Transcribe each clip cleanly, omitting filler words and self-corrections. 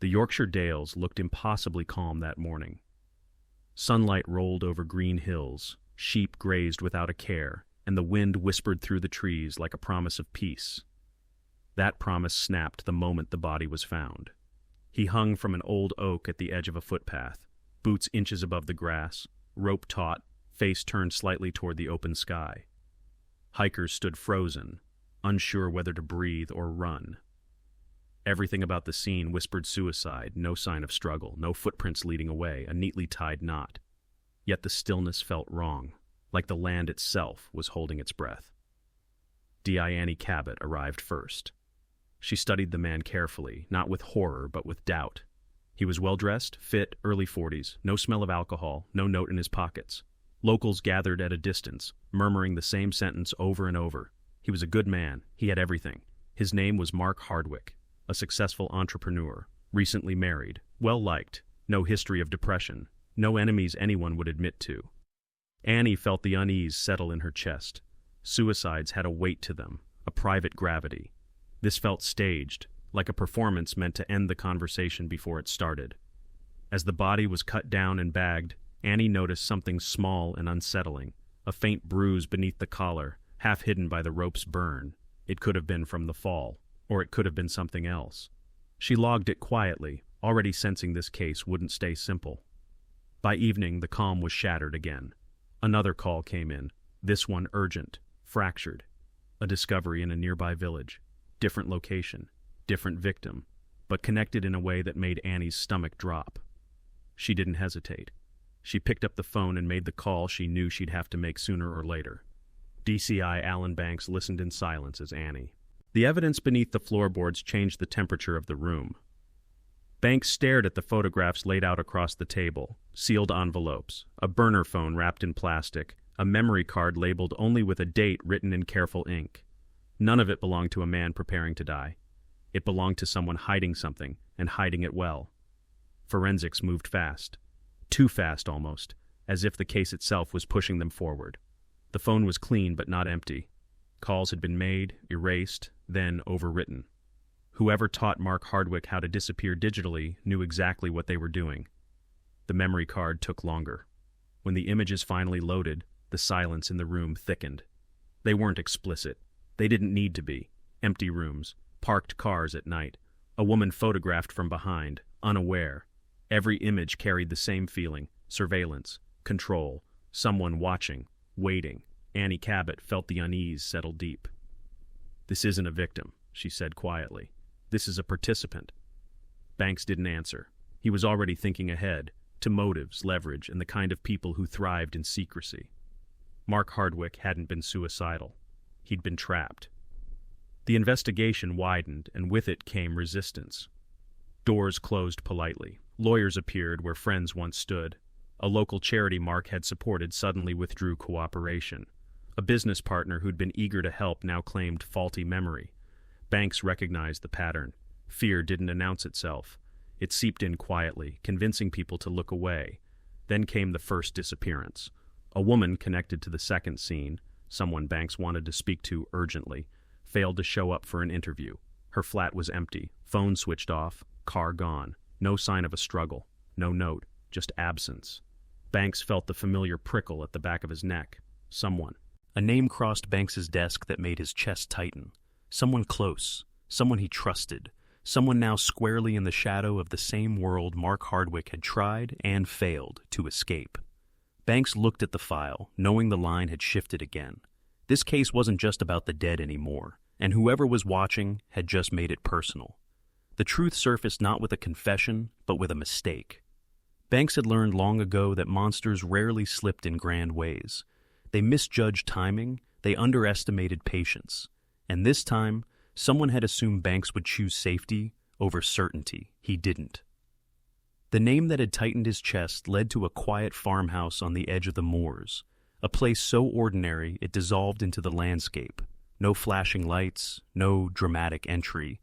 The Yorkshire Dales looked impossibly calm that morning. Sunlight rolled over green hills, sheep grazed without a care, and the wind whispered through the trees like a promise of peace. That promise snapped the moment the body was found. He hung from an old oak at the edge of a footpath, boots inches above the grass, rope taut, face turned slightly toward the open sky. Hikers stood frozen, unsure whether to breathe or run. Everything about the scene whispered suicide, no sign of struggle, no footprints leading away, a neatly tied knot. Yet the stillness felt wrong, like the land itself was holding its breath. DCI Annie Cabbot arrived first. She studied the man carefully, not with horror but with doubt. He was well-dressed, fit, early 40s, no smell of alcohol, no note in his pockets. Locals gathered at a distance, murmuring the same sentence over and over. He was a good man. He had everything. His name was Mark Hardwick, a successful entrepreneur, recently married, well-liked, no history of depression, no enemies anyone would admit to. Annie felt the unease settle in her chest. Suicides had a weight to them, a private gravity. This felt staged, like a performance meant to end the conversation before it started. As the body was cut down and bagged, Annie noticed something small and unsettling, a faint bruise beneath the collar, half hidden by the rope's burn. It could have been from the fall, or it could have been something else. She logged it quietly, already sensing this case wouldn't stay simple. By evening, the calm was shattered again. Another call came in, this one urgent, fractured. A discovery in a nearby village. Different location, different victim, but connected in a way that made Annie's stomach drop. She didn't hesitate. She picked up the phone and made the call she knew she'd have to make sooner or later. DCI Alan Banks listened in silence as Annie. The evidence beneath the floorboards changed the temperature of the room. Banks stared at the photographs laid out across the table, sealed envelopes, a burner phone wrapped in plastic, a memory card labeled only with a date written in careful ink. None of it belonged to a man preparing to die. It belonged to someone hiding something, and hiding it well. Forensics moved fast. Too fast, almost, as if the case itself was pushing them forward. The phone was clean but not empty. Calls had been made, erased, then overwritten. Whoever taught Mark Hardwick how to disappear digitally knew exactly what they were doing. The memory card took longer. When the images finally loaded, the silence in the room thickened. They weren't explicit. They didn't need to be. Empty rooms, parked cars at night, a woman photographed from behind, unaware. Every image carried the same feeling: surveillance, control, someone watching, waiting. Annie Cabbot felt the unease settle deep. "This isn't a victim," she said quietly. "This is a participant." Banks didn't answer. He was already thinking ahead, to motives, leverage, and the kind of people who thrived in secrecy. Mark Hardwick hadn't been suicidal. He'd been trapped. The investigation widened, and with it came resistance. Doors closed politely. Lawyers appeared where friends once stood. A local charity Mark had supported suddenly withdrew cooperation. A business partner who'd been eager to help now claimed faulty memory. Banks recognized the pattern. Fear didn't announce itself. It seeped in quietly, convincing people to look away. Then came the first disappearance. A woman connected to the second scene, someone Banks wanted to speak to urgently, failed to show up for an interview. Her flat was empty, phone switched off, car gone. No sign of a struggle, no note, just absence. Banks felt the familiar prickle at the back of his neck. Someone. A name crossed Banks's desk that made his chest tighten. Someone close, someone he trusted, someone now squarely in the shadow of the same world Mark Hardwick had tried and failed to escape. Banks looked at the file, knowing the line had shifted again. This case wasn't just about the dead anymore, and whoever was watching had just made it personal. The truth surfaced not with a confession, but with a mistake. Banks had learned long ago that monsters rarely slipped in grand ways. They misjudged timing, they underestimated patience. And this time, someone had assumed Banks would choose safety over certainty. He didn't. The name that had tightened his chest led to a quiet farmhouse on the edge of the moors, a place so ordinary it dissolved into the landscape. No flashing lights, no dramatic entry,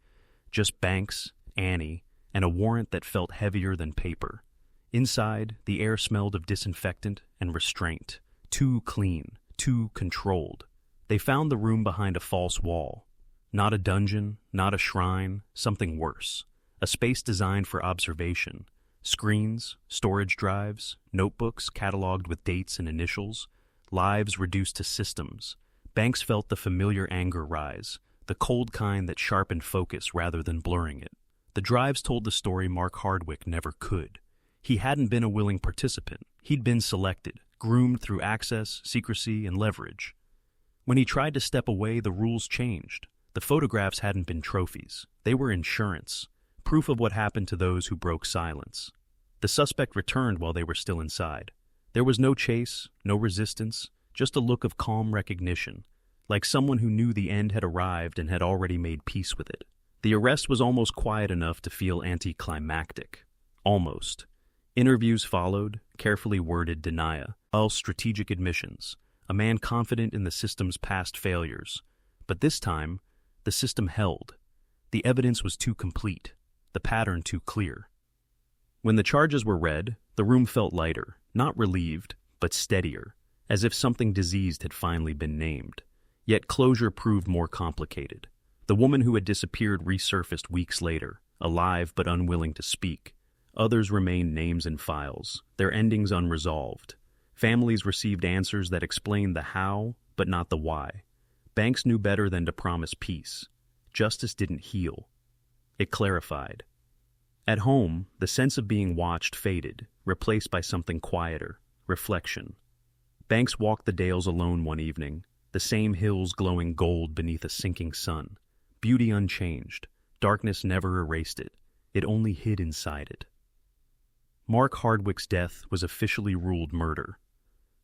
just Banks, Annie, and a warrant that felt heavier than paper. Inside, the air smelled of disinfectant and restraint. Too clean, too controlled. They found the room behind a false wall. Not a dungeon, not a shrine, something worse. a space designed for observation. Screens, storage drives, notebooks cataloged with dates and initials, lives reduced to systems. Banks felt the familiar anger rise, the cold kind that sharpened focus rather than blurring it. The drives told the story Mark Hardwick never could. He hadn't been a willing participant. He'd been selected, groomed through access, secrecy, and leverage. When he tried to step away, the rules changed. The photographs hadn't been trophies. They were insurance, proof of what happened to those who broke silence. The suspect returned while they were still inside. There was no chase, no resistance, just a look of calm recognition, like someone who knew the end had arrived and had already made peace with it. The arrest was almost quiet enough to feel anticlimactic. Almost. Interviews followed, carefully worded denial, strategic admissions, a man confident in the system's past failures. But this time, the system held. The evidence was too complete, the pattern too clear. When the charges were read, the room felt lighter, not relieved, but steadier, as if something diseased had finally been named. Yet closure proved more complicated. The woman who had disappeared resurfaced weeks later, alive but unwilling to speak. Others remained names in files, their endings unresolved. Families received answers that explained the how, but not the why. Banks knew better than to promise peace. Justice didn't heal. It clarified. At home, the sense of being watched faded, replaced by something quieter, reflection. Banks walked the Dales alone one evening, the same hills glowing gold beneath a sinking sun. Beauty unchanged. Darkness never erased it. It only hid inside it. Mark Hardwick's death was officially ruled murder.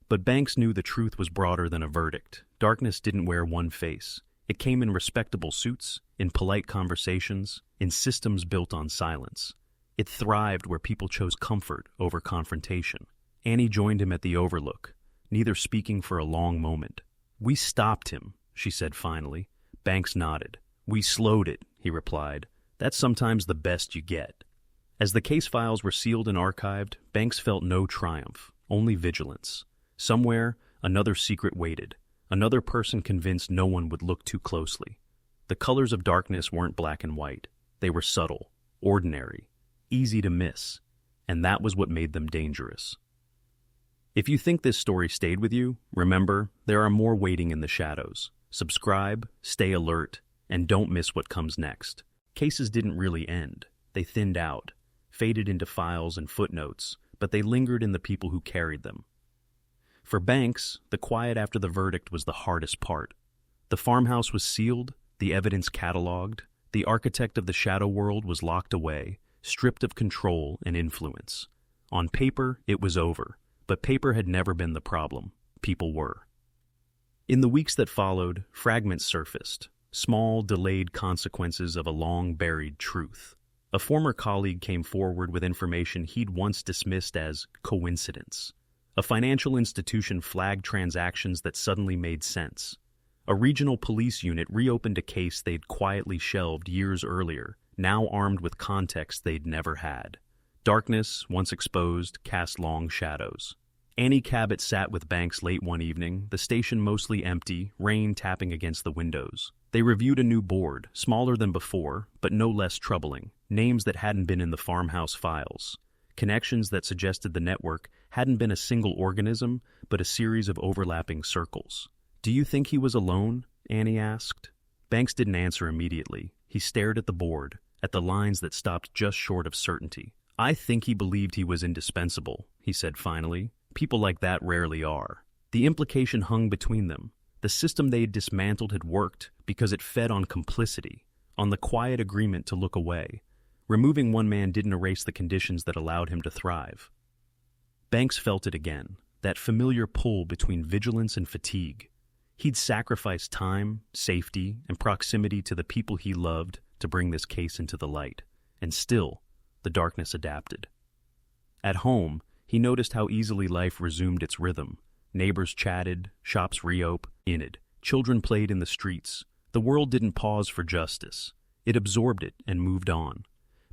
But Banks knew the truth was broader than a verdict. Darkness didn't wear one face. It came in respectable suits, in polite conversations, in systems built on silence. It thrived where people chose comfort over confrontation. Annie joined him at the Overlook, neither speaking for a long moment. "We stopped him," she said finally. Banks nodded. "We slowed it," he replied. "That's sometimes the best you get." As the case files were sealed and archived, Banks felt no triumph, only vigilance. Somewhere, another secret waited, another person convinced no one would look too closely. The colors of darkness weren't black and white. They were subtle, ordinary, easy to miss, and that was what made them dangerous. If you think this story stayed with you, remember, there are more waiting in the shadows. Subscribe, stay alert, and don't miss what comes next. Cases didn't really end. They thinned out, faded into files and footnotes, but they lingered in the people who carried them. For Banks, the quiet after the verdict was the hardest part. The farmhouse was sealed, the evidence cataloged, the architect of the shadow world was locked away, stripped of control and influence. On paper, it was over, but paper had never been the problem. People were. In the weeks that followed, fragments surfaced, small, delayed consequences of a long-buried truth. A former colleague came forward with information he'd once dismissed as coincidence. A financial institution flagged transactions that suddenly made sense. A regional police unit reopened a case they'd quietly shelved years earlier, now armed with context they'd never had. Darkness, once exposed, cast long shadows. Annie Cabbot sat with Banks late one evening, the station mostly empty, rain tapping against the windows. They reviewed a new board, smaller than before, but no less troubling. Names that hadn't been in the farmhouse files. Connections that suggested the network hadn't been a single organism, but a series of overlapping circles. "Do you think he was alone?" Annie asked. Banks didn't answer immediately. He stared at the board, at the lines that stopped just short of certainty. "I think he believed he was indispensable," he said finally. "People like that rarely are." The implication hung between them. The system they'd dismantled had worked because it fed on complicity, on the quiet agreement to look away. Removing one man didn't erase the conditions that allowed him to thrive. Banks felt it again, that familiar pull between vigilance and fatigue. He'd sacrificed time, safety, and proximity to the people he loved to bring this case into the light. And still, the darkness adapted. At home, he noticed how easily life resumed its rhythm. Neighbors chatted, shops reopened, children played in the streets. The world didn't pause for justice. It absorbed it and moved on.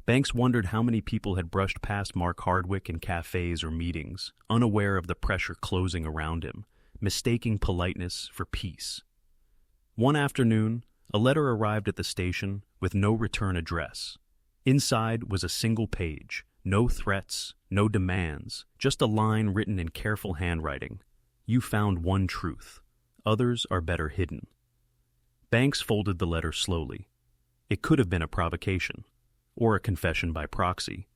Banks wondered how many people had brushed past Mark Hardwick in cafes or meetings, unaware of the pressure closing around him, mistaking politeness for peace. One afternoon, a letter arrived at the station with no return address. Inside was a single page, no threats, no demands, just a line written in careful handwriting. You found one truth. Others are better hidden. Banks folded the letter slowly. It could have been a provocation, or a confession by proxy,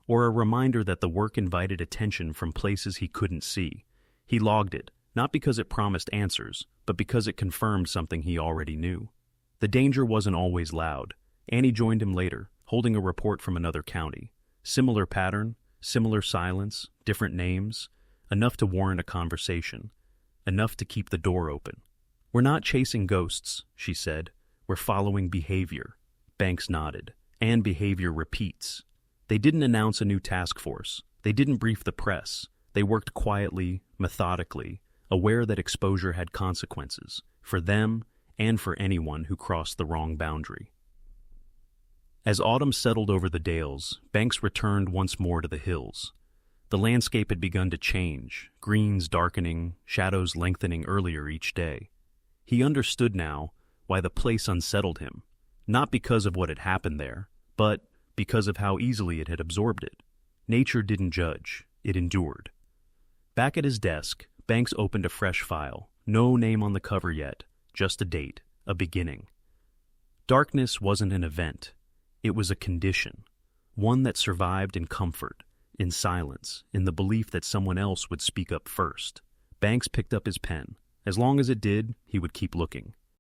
or a reminder that the work invited attention from places he couldn't see. He logged it, not because it promised answers, but because it confirmed something he already knew. The danger wasn't always loud. Annie joined him later, holding a report from another county. Similar pattern, similar silence, different names, enough to warrant a conversation, enough to keep the door open. "We're not chasing ghosts," she said. "We're following behavior." Banks nodded. And behavior repeats. They didn't announce a new task force. They didn't brief the press. They worked quietly, methodically, aware that exposure had consequences, for them and for anyone who crossed the wrong boundary. As autumn settled over the Dales, Banks returned once more to the hills. The landscape had begun to change, greens darkening, shadows lengthening earlier each day. He understood now why the place unsettled him, not because of what had happened there, but because of how easily it had absorbed it. Nature didn't judge, it endured. Back at his desk, Banks opened a fresh file. No name on the cover yet, just a date, a beginning. Darkness wasn't an event. It was a condition, one that survived in comfort, in silence, in the belief that someone else would speak up first. Banks picked up his pen. As long as it did, he would keep looking.